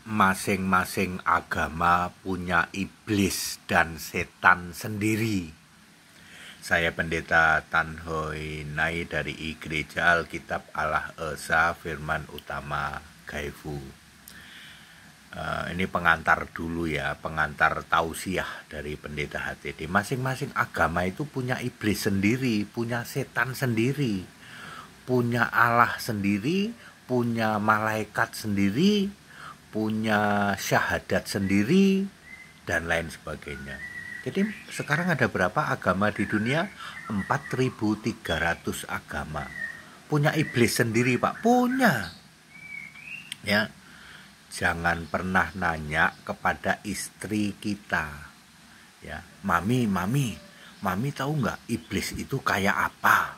Masing-masing agama punya iblis dan setan sendiri. Saya Pendeta Tan Hoi Nai dari Gereja Alkitab Allah Esa Firman Utama Gaifu. Ini pengantar dulu ya, pengantar tausiah dari Pendeta HTD. Masing-masing agama itu punya iblis sendiri, punya setan sendiri, punya Allah sendiri, punya malaikat sendiri, punya syahadat sendiri, dan lain sebagainya. Jadi sekarang ada berapa agama di dunia? 4.300 agama. Punya iblis sendiri, Pak. Punya. Ya. Jangan pernah nanya kepada istri kita. Ya, mami tahu nggak iblis itu kayak apa?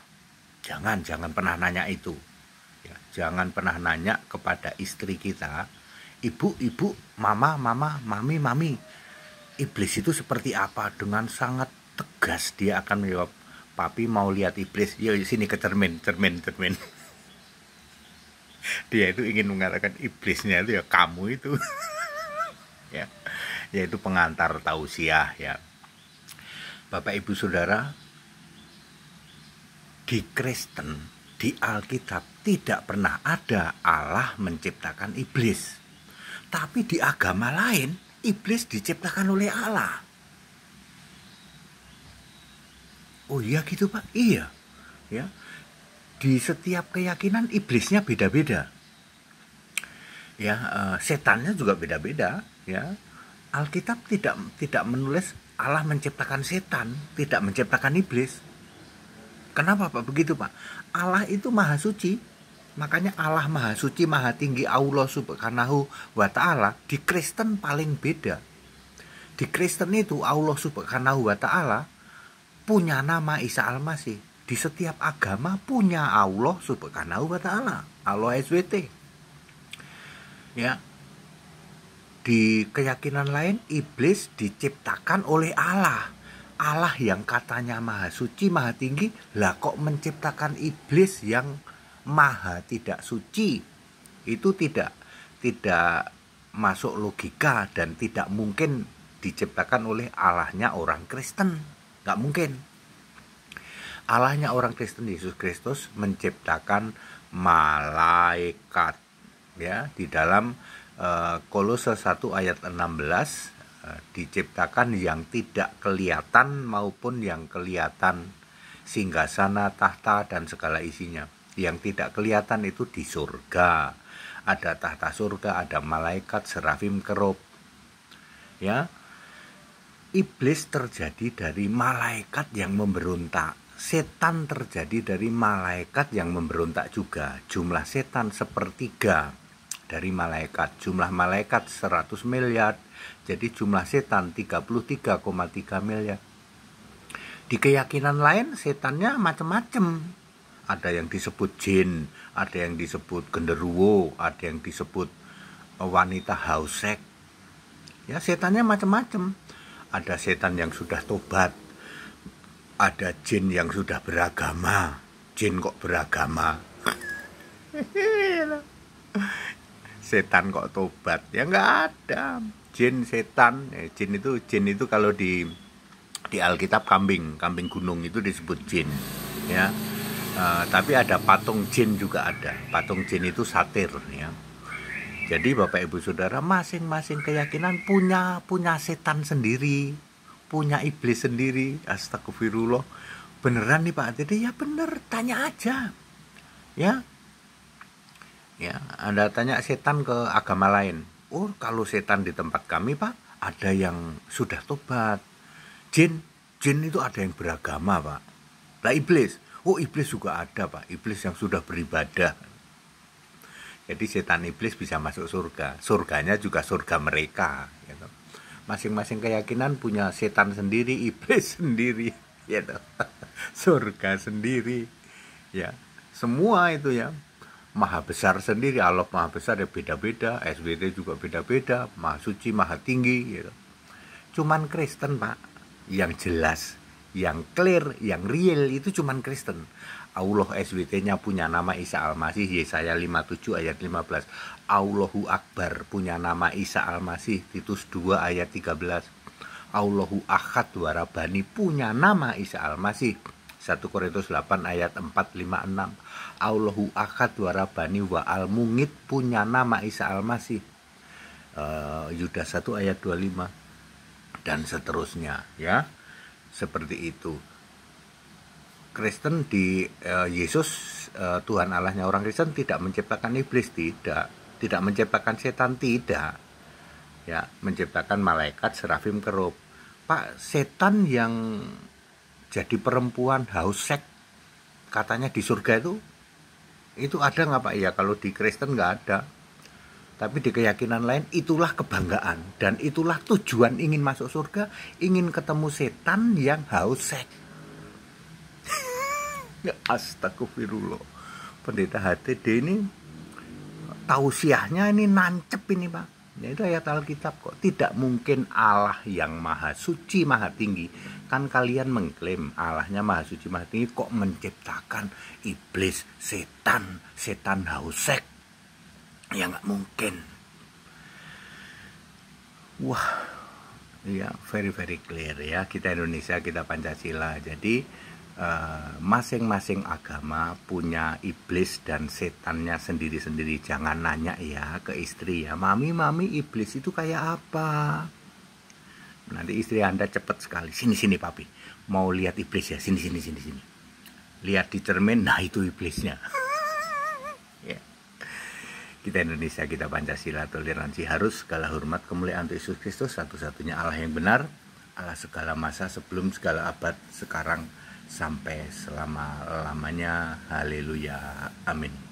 Jangan pernah nanya itu. Ya, jangan pernah nanya kepada istri kita. Ibu, mama, mami, iblis itu seperti apa? Dengan sangat tegas dia akan menjawab, papi mau lihat iblis, yuk sini ke cermin. Dia itu ingin mengatakan iblisnya itu ya kamu itu. Ya, yaitu pengantar tausiah ya. Bapak Ibu Saudara, di Kristen, di Alkitab tidak pernah ada Allah menciptakan iblis. Tapi di agama lain, iblis diciptakan oleh Allah. Oh iya gitu Pak? Iya. Ya. Di setiap keyakinan iblisnya beda-beda. Ya, setannya juga beda-beda, ya. Alkitab tidak menulis Allah menciptakan setan, tidak menciptakan iblis. Kenapa Pak begitu Pak? Allah itu maha suci. Makanya Allah maha suci, maha tinggi, Allah subhanahu wa ta'ala. Di Kristen paling beda. Di Kristen itu Allah subhanahu wa ta'ala punya nama Isa Al-Masih. Di setiap agama punya Allah subhanahu wa ta'ala, Allah SWT. Ya. Di keyakinan lain iblis diciptakan oleh Allah. Allah yang katanya maha suci, maha tinggi, lah kok menciptakan iblis yang maha tidak suci? Itu tidak masuk logika dan tidak mungkin diciptakan oleh Allahnya orang Kristen. Nggak mungkin. Allahnya orang Kristen, Yesus Kristus, menciptakan malaikat. Ya, di dalam Kolose 1 ayat 16 diciptakan yang tidak kelihatan maupun yang kelihatan, singgasana, tahta dan segala isinya. Yang tidak kelihatan itu di surga. Ada tahta surga, ada malaikat, serafim, kerub. Ya. Iblis terjadi dari malaikat yang memberontak. Setan terjadi dari malaikat yang memberontak juga. Jumlah setan sepertiga dari malaikat. Jumlah malaikat 100 miliar. Jadi jumlah setan 33,3 miliar. Di keyakinan lain setannya macam-macam. Ada yang disebut jin, ada yang disebut genderuwo, ada yang disebut wanita hausek. Ya, setannya macam-macam. Ada setan yang sudah tobat. Ada jin yang sudah beragama. Jin kok beragama? Setan kok tobat? Ya nggak ada. Jin, setan. Jin itu kalau di Alkitab kambing gunung itu disebut jin. Ya. Tapi ada patung jin juga ada. Patung jin itu satir. Ya. Jadi Bapak Ibu Saudara, masing-masing keyakinan punya setan sendiri. Punya iblis sendiri. Astagfirullah. Beneran nih Pak? Jadi ya bener, tanya aja. Ya. Ya, Anda tanya setan ke agama lain. Oh, kalau setan di tempat kami Pak, ada yang sudah tobat. Jin itu ada yang beragama Pak. Lah iblis. Oh, iblis juga ada Pak. Iblis yang sudah beribadah. Jadi setan iblis bisa masuk surga. Surganya juga surga mereka. Gitu. Masing-masing keyakinan punya setan sendiri, iblis sendiri, ya, surga sendiri, ya, semua itu ya, maha besar sendiri, Allah maha besar ya beda-beda, SWT juga beda-beda, maha suci, maha tinggi, gitu. Cuman Kristen Pak, yang jelas, yang clear, yang real itu cuman Kristen. Allah SWT-nya punya nama Isa Al-Masih, Yesaya 57 ayat 15. Allahu Akbar punya nama Isa Al-Masih, Titus 2 ayat 13. Allahu Ahad Warabani punya nama Isa Al-Masih, 1 Korintus 8 ayat 4, 5, 6. Allahu Ahad Warabani wa Al-Mungit punya nama Isa Al-Masih, Yudas 1 ayat 25, dan seterusnya, ya. Seperti itu. Kristen di Yesus, Tuhan Allahnya orang Kristen tidak menciptakan iblis, tidak menciptakan setan, tidak, ya, menciptakan malaikat, serafim, kerub. Pak, setan yang jadi perempuan haus seks katanya di surga itu ada nggak Pak? Ya, kalau di Kristen nggak ada, tapi di keyakinan lain itulah kebanggaan dan itulah tujuan ingin masuk surga, ingin ketemu setan yang haus seks. Ya, astagfirullah. Pendeta HTD ini tausiahnya ini nancep ini Pak. Ya, itu ayat Alkitab kok. Tidak mungkin Allah yang maha suci, maha tinggi. Kan kalian mengklaim Allahnya maha suci, maha tinggi, kok menciptakan iblis, setan haus seks. Ya nggak mungkin. Wah, ya very clear ya. Kita Indonesia, kita Pancasila. Jadi masing-masing agama punya iblis dan setannya sendiri-sendiri. Jangan nanya ya ke istri ya, mami iblis itu kayak apa? Nanti istri Anda cepet sekali, sini papi, mau lihat iblis ya, sini. Lihat di cermin, nah itu iblisnya. Ya. Kita Indonesia, kita Pancasila, toleransi, harus segala hormat kemuliaan untuk Yesus Kristus, satu-satunya Allah yang benar, Allah segala masa, sebelum segala abad, sekarang sampai selama-lamanya. Haleluya, amin.